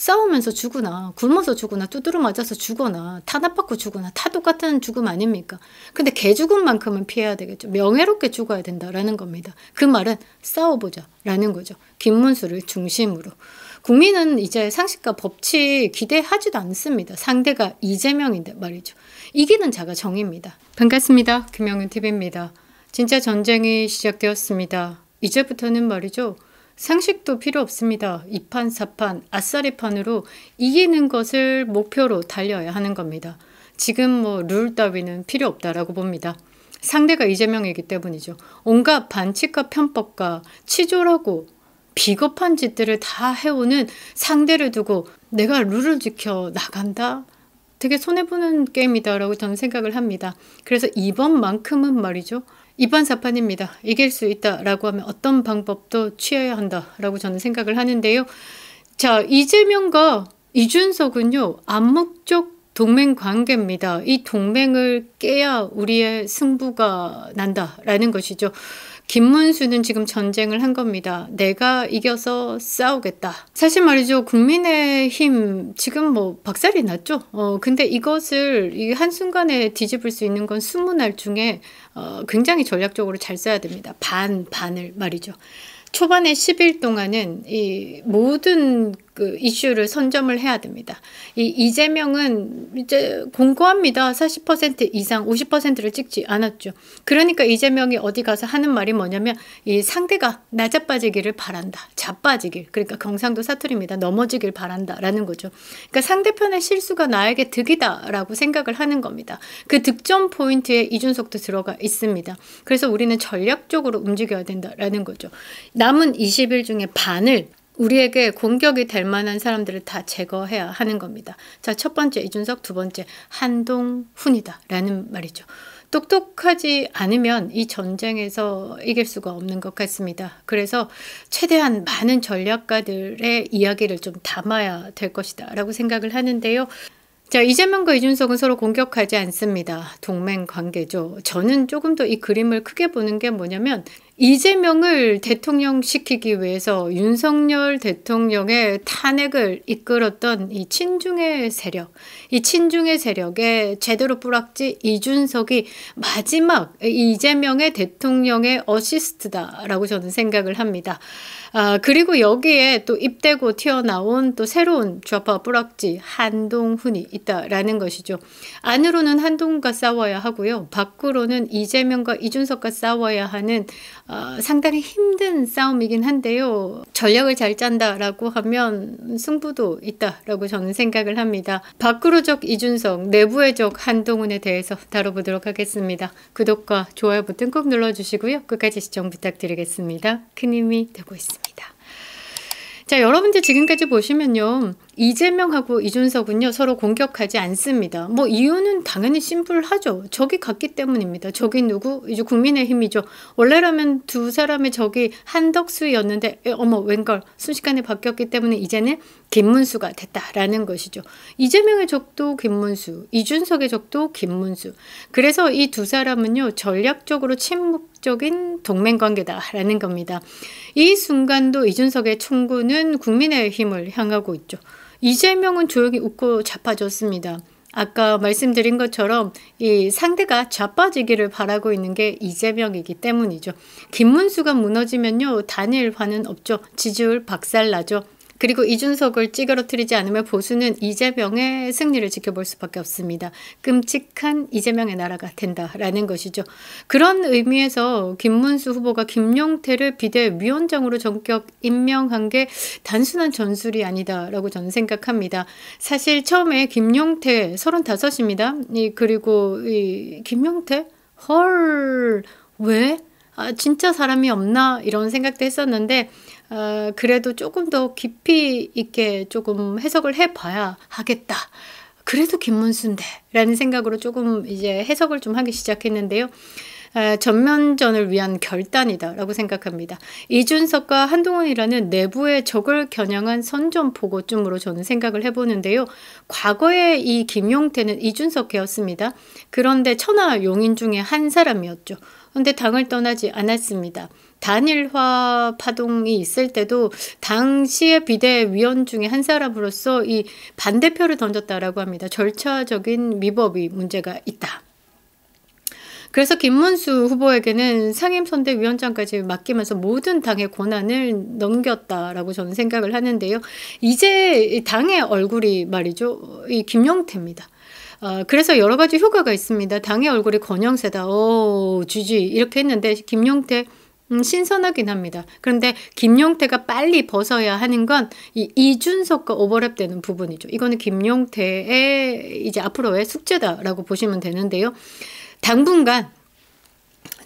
싸우면서 죽으나 굶어서 죽으나 두드러 맞아서 죽거나 탄압받고 죽으나 다 똑같은 죽음 아닙니까? 근데 개 죽음만큼은 피해야 되겠죠. 명예롭게 죽어야 된다라는 겁니다. 그 말은 싸워보자 라는 거죠. 김문수를 중심으로. 국민은 이제 상식과 법치 기대하지도 않습니다. 상대가 이재명인데 말이죠. 이기는 자가 정입니다. 반갑습니다. 김영윤TV입니다. 진짜 전쟁이 시작되었습니다. 이제부터는 말이죠. 상식도 필요 없습니다. 2판, 4판, 아싸리판으로 이기는 것을 목표로 달려야 하는 겁니다. 지금 뭐 룰 따위는 필요 없다라고 봅니다. 상대가 이재명이기 때문이죠. 온갖 반칙과 편법과 치졸하고 비겁한 짓들을 다 해오는 상대를 두고 내가 룰을 지켜 나간다? 되게 손해보는 게임이다라고 저는 생각을 합니다. 그래서 이번만큼은 말이죠. 2판 4판입니다. 이길 수 있다라고 하면 어떤 방법도 취해야 한다라고 저는 생각을 하는데요. 자, 이재명과 이준석은요. 암묵적 동맹 관계입니다. 이 동맹을 깨야 우리의 승부가 난다라는 것이죠. 김문수는 지금 전쟁을 한 겁니다. 내가 이겨서 싸우겠다. 사실 말이죠. 국민의힘 지금 뭐 박살이 났죠. 근데 이것을 이 한순간에 뒤집을 수 있는 건 20날 중에 굉장히 전략적으로 잘 써야 됩니다. 반을 말이죠. 초반에 10일 동안은 이 모든 그 이슈를 선점을 해야 됩니다. 이재명은 이제 공고합니다. 40% 이상 50%를 찍지 않았죠. 그러니까 이재명이 어디 가서 하는 말이 뭐냐면 이 상대가 낮아빠지기를 바란다. 자빠지길. 그러니까 경상도 사투리입니다. 넘어지길 바란다라는 거죠. 그러니까 상대편의 실수가 나에게 득이다라고 생각을 하는 겁니다. 그 득점 포인트에 이준석도 들어가 있습니다. 그래서 우리는 전략적으로 움직여야 된다라는 거죠. 남은 20일 중에 반을 우리에게 공격이 될 만한 사람들을 다 제거해야 하는 겁니다. 자, 첫 번째 이준석, 두 번째 한동훈이다 라는 말이죠. 똑똑하지 않으면 이 전쟁에서 이길 수가 없는 것 같습니다. 그래서 최대한 많은 전략가들의 이야기를 좀 담아야 될 것이다 라고 생각을 하는데요. 자, 이재명과 이준석은 서로 공격하지 않습니다. 동맹 관계죠. 저는 조금 더 이 그림을 크게 보는 게 뭐냐면 이재명을 대통령 시키기 위해서 윤석열 대통령의 탄핵을 이끌었던 이 친중의 세력, 이 친중의 세력에 제대로 뿌락지 이준석이 마지막 이재명의 대통령의 어시스트다라고 저는 생각을 합니다. 그리고 여기에 또 입대고 튀어나온 또 새로운 좌파 뿌락지 한동훈이 있다라는 것이죠. 안으로는 한동훈과 싸워야 하고요. 밖으로는 이재명과 이준석과 싸워야 하는 상당히 힘든 싸움이긴 한데요. 전략을 잘 짠다라고 하면 승부도 있다라고 저는 생각을 합니다. 밖으로 적 이준석, 내부의 적 한동훈에 대해서 다뤄보도록 하겠습니다. 구독과 좋아요 버튼 꼭 눌러주시고요. 끝까지 시청 부탁드리겠습니다. 큰 힘이 되고 있습니다. 자, 여러분들 지금까지 보시면요. 이재명하고 이준석은요. 서로 공격하지 않습니다. 뭐 이유는 당연히 심플하죠. 적이 같기 때문입니다. 적이 누구? 이제 국민의힘이죠. 원래라면 두 사람의 적이 한덕수였는데 어머 웬걸 순식간에 바뀌었기 때문에 이제는 김문수가 됐다라는 것이죠. 이재명의 적도 김문수, 이준석의 적도 김문수. 그래서 이 두 사람은요. 전략적으로 친목적인 동맹관계다라는 겁니다. 이 순간도 이준석의 총구는 국민의힘을 향하고 있죠. 이재명은 조용히 웃고 자빠졌습니다. 아까 말씀드린 것처럼 이 상대가 자빠지기를 바라고 있는 게 이재명이기 때문이죠. 김문수가 무너지면요. 단일화는 없죠. 지지율 박살나죠. 그리고 이준석을 찌그러뜨리지 않으면 보수는 이재명의 승리를 지켜볼 수밖에 없습니다. 끔찍한 이재명의 나라가 된다라는 것이죠. 그런 의미에서 김문수 후보가 김용태를 비대위원장으로 전격 임명한 게 단순한 전술이 아니다라고 저는 생각합니다. 사실 처음에 김용태 35입니다. 그리고 이 김용태? 헐, 왜? 진짜 사람이 없나? 이런 생각도 했었는데 그래도 조금 더 깊이 있게 조금 해석을 해봐야 하겠다. 그래도 김문수인데 라는 생각으로 조금 이제 해석을 좀 하기 시작했는데요. 전면전을 위한 결단이다 라고 생각합니다. 이준석과 한동훈이라는 내부의 적을 겨냥한 선전포고쯤으로 저는 생각을 해보는데요. 과거에 이 김용태는 이준석이었습니다. 그런데 천하용인 중에 한 사람이었죠. 그런데 당을 떠나지 않았습니다. 단일화 파동이 있을 때도 당시의 비대위원 중에 한 사람으로서 이 반대표를 던졌다라고 합니다. 절차적인 미법이 문제가 있다. 그래서 김문수 후보에게는 상임선대위원장까지 맡기면서 모든 당의 권한을 넘겼다라고 저는 생각을 하는데요. 이제 당의 얼굴이 말이죠. 이 김용태입니다. 그래서 여러 가지 효과가 있습니다. 당의 얼굴이 권영세다. 지지 이렇게 했는데 김용태 신선하긴 합니다. 그런데 김용태가 빨리 벗어야 하는 건 이 이준석과 오버랩되는 부분이죠. 이거는 김용태의 이제 앞으로의 숙제다라고 보시면 되는데요. 당분간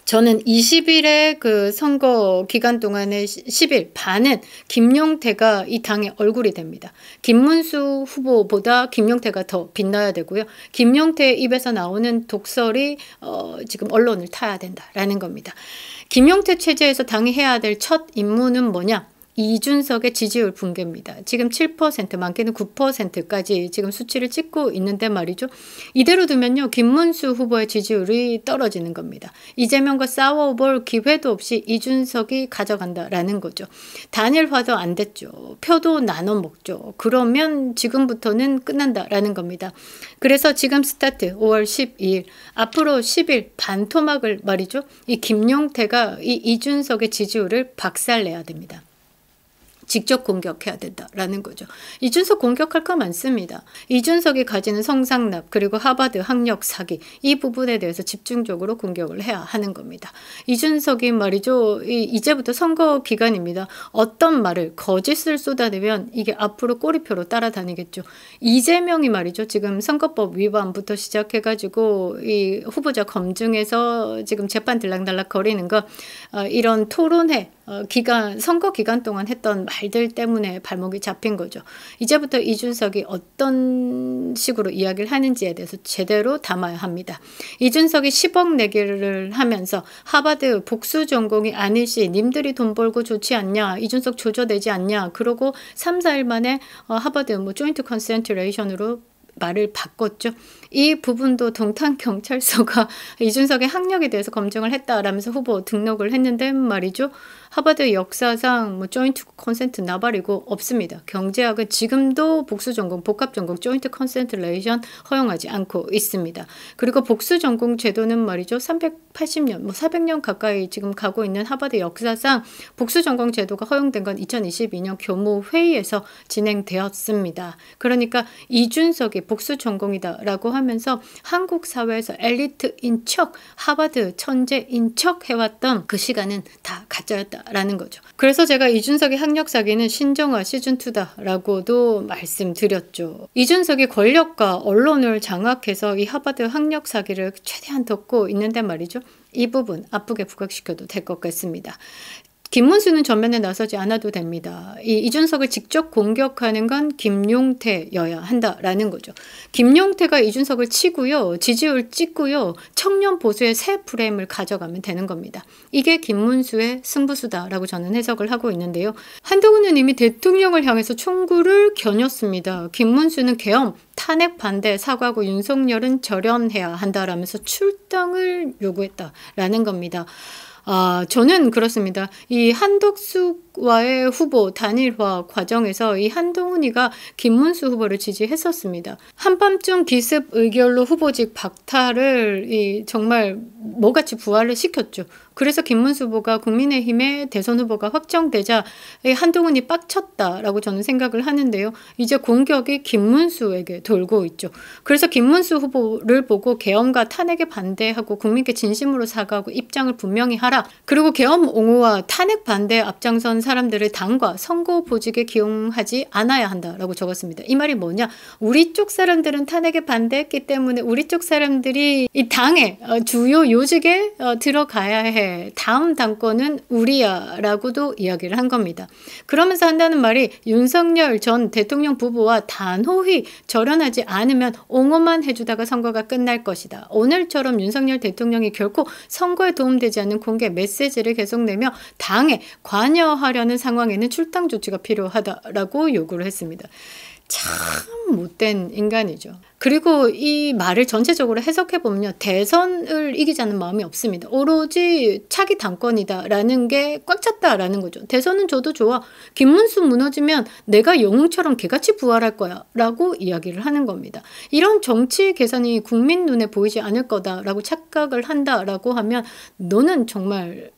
저는 20일의 그 선거 기간 동안의 10일 반은 김용태가 이 당의 얼굴이 됩니다. 김문수 후보보다 김용태가 더 빛나야 되고요. 김용태 입에서 나오는 독설이 지금 언론을 타야 된다라는 겁니다. 김용태 체제에서 당이 해야 될 첫 임무는 뭐냐? 이준석의 지지율 붕괴입니다. 지금 7%, 많게는 9%까지 지금 수치를 찍고 있는데 말이죠. 이대로 두면요. 김문수 후보의 지지율이 떨어지는 겁니다. 이재명과 싸워볼 기회도 없이 이준석이 가져간다라는 거죠. 단일화도 안 됐죠. 표도 나눠 먹죠. 그러면 지금부터는 끝난다라는 겁니다. 그래서 지금 스타트 5월 12일, 앞으로 10일 반토막을 말이죠. 이 김용태가 이 이준석의 지지율을 박살내야 됩니다. 직접 공격해야 된다라는 거죠. 이준석 공격할 거 많습니다. 이준석이 가지는 성상납 그리고 하버드 학력 사기 이 부분에 대해서 집중적으로 공격을 해야 하는 겁니다. 이준석이 말이죠. 이제부터 선거 기간입니다. 어떤 말을 거짓을 쏟아내면 이게 앞으로 꼬리표로 따라다니겠죠. 이재명이 말이죠. 지금 선거법 위반부터 시작해가지고 이 후보자 검증에서 지금 재판 들락날락 거리는 거 이런 토론회 선거 기간 동안 했던 말들 때문에 발목이 잡힌 거죠. 이제부터 이준석이 어떤 식으로 이야기를 하는지에 대해서 제대로 담아야 합니다. 이준석이 10억 내기를 하면서 하버드 복수 전공이 아닐 시 님들이 돈 벌고 좋지 않냐, 이준석 조져내지 않냐, 그러고 3, 4일 만에 하버드 조인트 컨센트레이션으로 말을 바꿨죠. 이 부분도 동탄경찰서가 이준석의 학력에 대해서 검증을 했다라면서 후보 등록을 했는데 말이죠. 하버드 역사상 조인트 컨센트 나발이고 없습니다. 경제학은 지금도 복수전공, 복합전공, 조인트 컨센트레이션 허용하지 않고 있습니다. 그리고 복수전공 제도는 말이죠. 380년, 400년 가까이 지금 가고 있는 하버드 역사상 복수전공 제도가 허용된 건 2022년 교무회의에서 진행되었습니다. 그러니까 이준석이 복수전공이다라고 하면서 한국 사회에서 엘리트인 척, 하버드 천재인 척 해왔던 그 시간은 다 가짜였다라는 거죠. 그래서 제가 이준석의 학력 사기는 신정아 시즌2다라고도 말씀드렸죠. 이준석이 권력과 언론을 장악해서 이 하버드 학력 사기를 최대한 덮고 있는데 말이죠. 이 부분 아프게 부각시켜도 될 것 같습니다. 김문수는 전면에 나서지 않아도 됩니다. 이준석을 직접 공격하는 건 김용태여야 한다라는 거죠. 김용태가 이준석을 치고요. 지지율 찍고요. 청년 보수의 새 프레임을 가져가면 되는 겁니다. 이게 김문수의 승부수다라고 저는 해석을 하고 있는데요. 한동훈은 이미 대통령을 향해서 총구를 겨눴습니다. 김문수는 계엄, 탄핵 반대 사과하고 윤석열은 절연해야 한다라면서 출당을 요구했다라는 겁니다. 저는 그렇습니다. 이 한덕수와의 후보 단일화 과정에서 이 한동훈이가 김문수 후보를 지지했었습니다. 한밤중 기습 의결로 후보직 박탈을 정말 뭐같이 부활을 시켰죠. 그래서 김문수 후보가 국민의힘의 대선 후보가 확정되자 한동훈이 빡쳤다라고 저는 생각을 하는데요. 이제 공격이 김문수에게 돌고 있죠. 그래서 김문수 후보를 보고 계엄과 탄핵에 반대하고 국민께 진심으로 사과하고 입장을 분명히 하라. 그리고 계엄 옹호와 탄핵 반대에 앞장선 사람들을 당과 선거 보직에 기용하지 않아야 한다라고 적었습니다. 이 말이 뭐냐? 우리 쪽 사람들은 탄핵에 반대했기 때문에 우리 쪽 사람들이 이 당의 주요 요직에 들어가야 해. 다음 당권은 우리야 라고도 이야기를 한 겁니다. 그러면서 한다는 말이 윤석열 전 대통령 부부와 단호히 절연하지 않으면 옹호만 해주다가 선거가 끝날 것이다. 오늘처럼 윤석열 대통령이 결코 선거에 도움되지 않는 공개 메시지를 계속 내며 당에 관여하려는 상황에는 출당 조치가 필요하다라고 요구를 했습니다. 참 못된 인간이죠. 그리고 이 말을 전체적으로 해석해 보면요, 대선을 이기자는 마음이 없습니다. 오로지 차기 당권이다라는 게 꽉 찼다라는 거죠. 대선은 저도 좋아. 김문수 무너지면 내가 영웅처럼 개같이 부활할 거야 라고 이야기를 하는 겁니다. 이런 정치 계산이 국민 눈에 보이지 않을 거다라고 착각을 한다라고 하면 너는 정말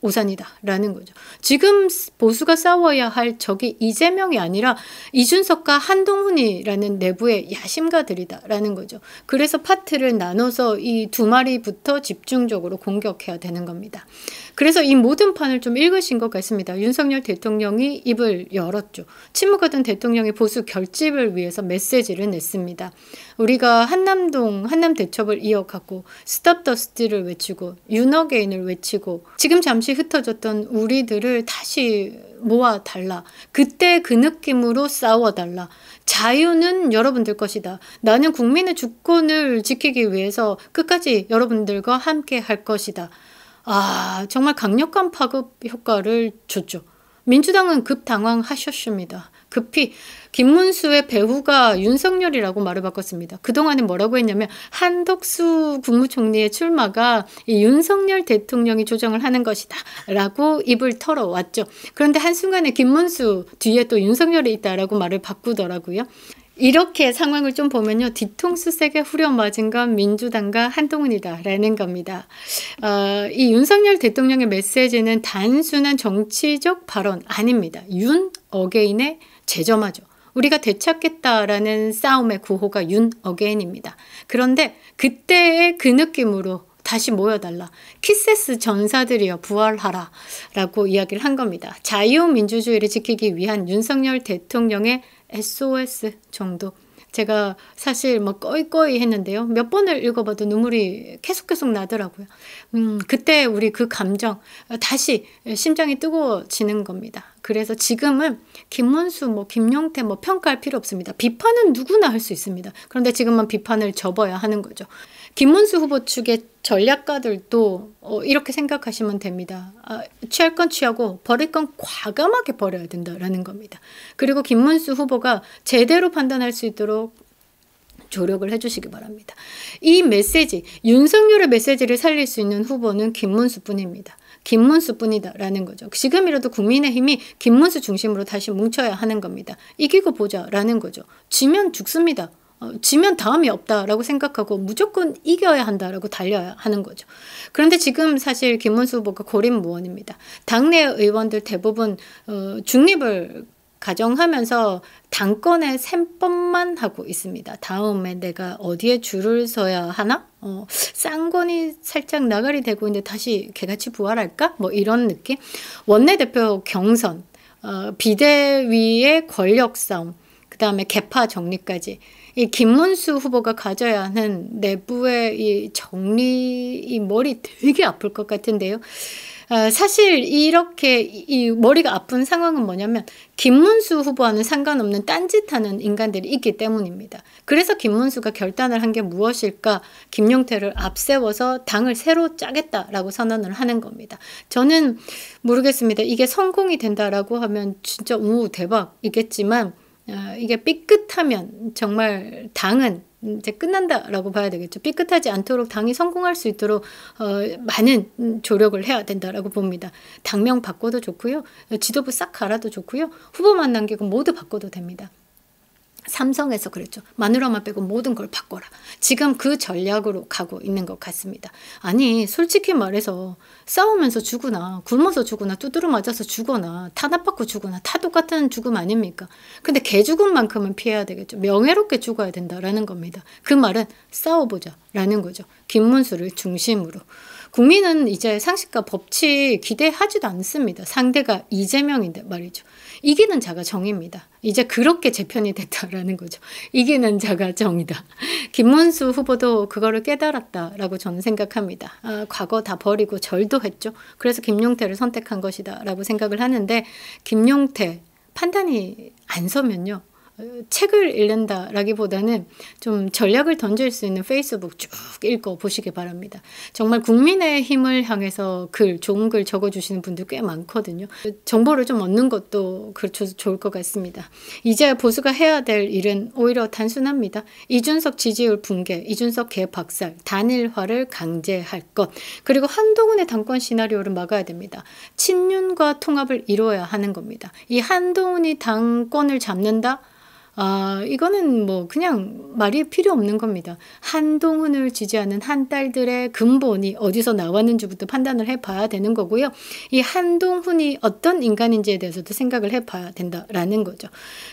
오산이다 라는 거죠. 지금 보수가 싸워야 할 적이 이재명이 아니라 이준석과 한동훈이라는 내부의 야심가들이다 라는 거죠. 그래서 파트를 나눠서 이 두 마리부터 집중적으로 공격해야 되는 겁니다. 그래서 이 모든 판을 좀 읽으신 것 같습니다. 윤석열 대통령이 입을 열었죠. 침묵하던 대통령이 보수 결집을 위해서 메시지를 냈습니다. 우리가 한남동 한남 대첩을 이어가고 스톱 더 스틸을 외치고 윤어게인을 외치고 지금 잠시 흩어졌던 우리들을 다시 모아달라. 그때 그 느낌으로 싸워달라. 자유는 여러분들 것이다. 나는 국민의 주권을 지키기 위해서 끝까지 여러분들과 함께 할 것이다. 아, 정말 강력한 파급 효과를 줬죠. 민주당은 급당황하셨습니다. 급히 김문수의 배후가 윤석열이라고 말을 바꿨습니다. 그동안에 뭐라고 했냐면 한덕수 국무총리의 출마가 이 윤석열 대통령이 조정을 하는 것이다 라고 입을 털어왔죠. 그런데 한순간에 김문수 뒤에 또 윤석열이 있다라고 말을 바꾸더라고요. 이렇게 상황을 좀 보면요, 뒤통수 세게 후려맞은 건 민주당과 한동훈이다라는 겁니다. 이 윤석열 대통령의 메시지는 단순한 정치적 발언 아닙니다. 윤 어게인의 재점화죠. 우리가 되찾겠다라는 싸움의 구호가 윤 어게인입니다. 그런데 그때의 그 느낌으로 다시 모여달라. 키세스 전사들이여 부활하라 라고 이야기를 한 겁니다. 자유민주주의를 지키기 위한 윤석열 대통령의 SOS 정도. 제가 사실 뭐 꺼이꺼이 했는데요. 몇 번을 읽어봐도 눈물이 계속 나더라고요. 그때 우리 그 감정 다시 심장이 뜨거워지는 겁니다. 그래서 지금은 김문수, 김용태 평가할 필요 없습니다. 비판은 누구나 할 수 있습니다. 그런데 지금은 비판을 접어야 하는 거죠. 김문수 후보 측의 전략가들도 이렇게 생각하시면 됩니다. 취할 건 취하고 버릴 건 과감하게 버려야 된다라는 겁니다. 그리고 김문수 후보가 제대로 판단할 수 있도록 조력을 해주시기 바랍니다. 이 메시지, 윤석열의 메시지를 살릴 수 있는 후보는 김문수뿐입니다. 김문수뿐이다라는 거죠. 지금이라도 국민의힘이 김문수 중심으로 다시 뭉쳐야 하는 겁니다. 이기고 보자라는 거죠. 지면 죽습니다. 지면 다음이 없다라고 생각하고 무조건 이겨야 한다라고 달려야 하는 거죠. 그런데 지금 사실 김문수 후보가 고립무원입니다. 당내 의원들 대부분 중립을 가정하면서 당권에 셈법만 하고 있습니다. 다음에 내가 어디에 줄을 서야 하나? 쌍권이 살짝 나가리 되고 있는데 다시 개같이 부활할까? 이런 느낌? 원내대표 경선, 비대위의 권력 싸움, 그 다음에 개파 정리까지 이 김문수 후보가 가져야 하는 내부의 이 정리, 이 머리 되게 아플 것 같은데요. 사실 이렇게 이 머리가 아픈 상황은 뭐냐면 김문수 후보와는 상관없는 딴짓하는 인간들이 있기 때문입니다. 그래서 김문수가 결단을 한 게 무엇일까? 김용태를 앞세워서 당을 새로 짜겠다라고 선언을 하는 겁니다. 저는 모르겠습니다. 이게 성공이 된다라고 하면 진짜 대박이겠지만 이게 삐끗하면 정말 당은 이제 끝난다라고 봐야 되겠죠. 삐끗하지 않도록 당이 성공할 수 있도록 많은 조력을 해야 된다라고 봅니다. 당명 바꿔도 좋고요. 지도부 싹 갈아도 좋고요. 후보만 남기고 모두 바꿔도 됩니다. 삼성에서 그랬죠. 마누라만 빼고 모든 걸 바꿔라. 지금 그 전략으로 가고 있는 것 같습니다. 아니 솔직히 말해서 싸우면서 죽으나 굶어서 죽으나 두드러 맞아서 죽거나 탄압받고 죽으나 다 똑같은 죽음 아닙니까? 근데 개죽음만큼은 피해야 되겠죠. 명예롭게 죽어야 된다라는 겁니다. 그 말은 싸워보자 라는 거죠. 김문수를 중심으로. 국민은 이제 상식과 법치 기대하지도 않습니다. 상대가 이재명인데 말이죠. 이기는 자가 정입니다. 이제 그렇게 재편이 됐다라는 거죠. 이기는 자가 정이다. 김문수 후보도 그거를 깨달았다라고 저는 생각합니다. 과거 다 버리고 절도 했죠. 그래서 김용태를 선택한 것이다 라고 생각을 하는데 김용태 판단이 안 서면요. 책을 읽는다라기보다는 좀 전략을 던질 수 있는 페이스북 쭉 읽어보시기 바랍니다. 정말 국민의 힘을 향해서 좋은 글 적어주시는 분들 꽤 많거든요. 정보를 좀 얻는 것도 그렇죠, 좋을 것 같습니다. 이제 보수가 해야 될 일은 오히려 단순합니다. 이준석 지지율 붕괴, 이준석 개박살, 단일화를 강제할 것, 그리고 한동훈의 당권 시나리오를 막아야 됩니다. 친윤과 통합을 이루어야 하는 겁니다. 이 한동훈이 당권을 잡는다? 이거는 뭐 그냥 말이 필요 없는 겁니다. 한동훈을 지지하는 한딸들의 근본이 어디서 나왔는지부터 판단을 해봐야 되는 거고요. 이 한동훈이 어떤 인간인지에 대해서도 생각을 해봐야 된다라는 거죠.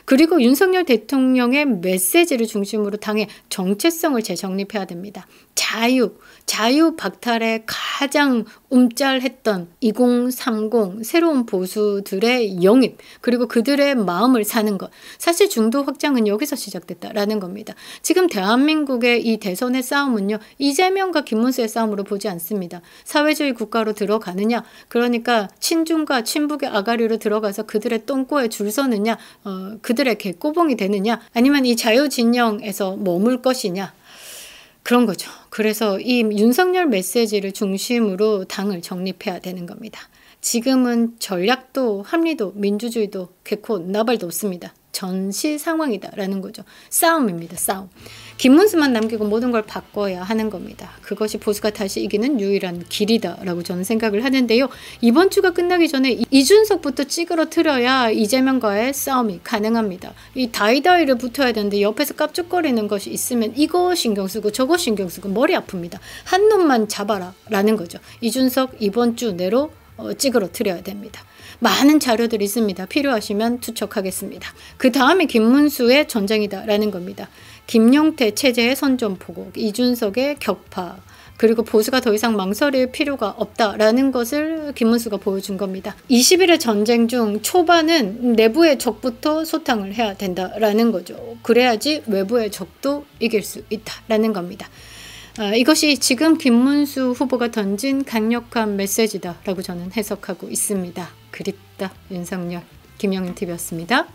그리고 윤석열 대통령의 메시지를 중심으로 당의 정체성을 재정립해야 됩니다. 자유 박탈에 가장 움짤했던 2030 새로운 보수들의 영입, 그리고 그들의 마음을 사는 것. 사실 중도 확장은 여기서 시작됐다라는 겁니다. 지금 대한민국의 이 대선의 싸움은요, 이재명과 김문수의 싸움으로 보지 않습니다. 사회주의 국가로 들어가느냐, 그러니까 친중과 친북의 아가리로 들어가서 그들의 똥꼬에 줄 서느냐, 그들의 개꼬봉이 되느냐, 아니면 이 자유진영에서 머물 것이냐, 그런 거죠. 그래서 이 윤석열 메시지를 중심으로 당을 정립해야 되는 겁니다. 지금은 전략도 합리도 민주주의도 개코 나발도 없습니다. 전시 상황이다라는 거죠. 싸움입니다. 싸움. 김문수만 남기고 모든 걸 바꿔야 하는 겁니다. 그것이 보수가 다시 이기는 유일한 길이다라고 저는 생각을 하는데요. 이번 주가 끝나기 전에 이준석부터 찌그러뜨려야 이재명과의 싸움이 가능합니다. 이 다이다이를 붙어야 되는데 옆에서 깝죽거리는 것이 있으면 이거 신경 쓰고 저거 신경 쓰고 머리 아픕니다. 한 놈만 잡아라 라는 거죠. 이준석 이번 주 내로 찌그러뜨려야 됩니다. 많은 자료들이 있습니다. 필요하시면 투척하겠습니다. 그 다음에 김문수의 전쟁이다라는 겁니다. 김용태 체제의 선전포고, 이준석의 격파, 그리고 보수가 더 이상 망설일 필요가 없다라는 것을 김문수가 보여준 겁니다. 20일의 전쟁 중 초반은 내부의 적부터 소탕을 해야 된다라는 거죠. 그래야지 외부의 적도 이길 수 있다라는 겁니다. 이것이 지금 김문수 후보가 던진 강력한 메시지다라고 저는 해석하고 있습니다. 그립다 윤석열, 김영인TV였습니다.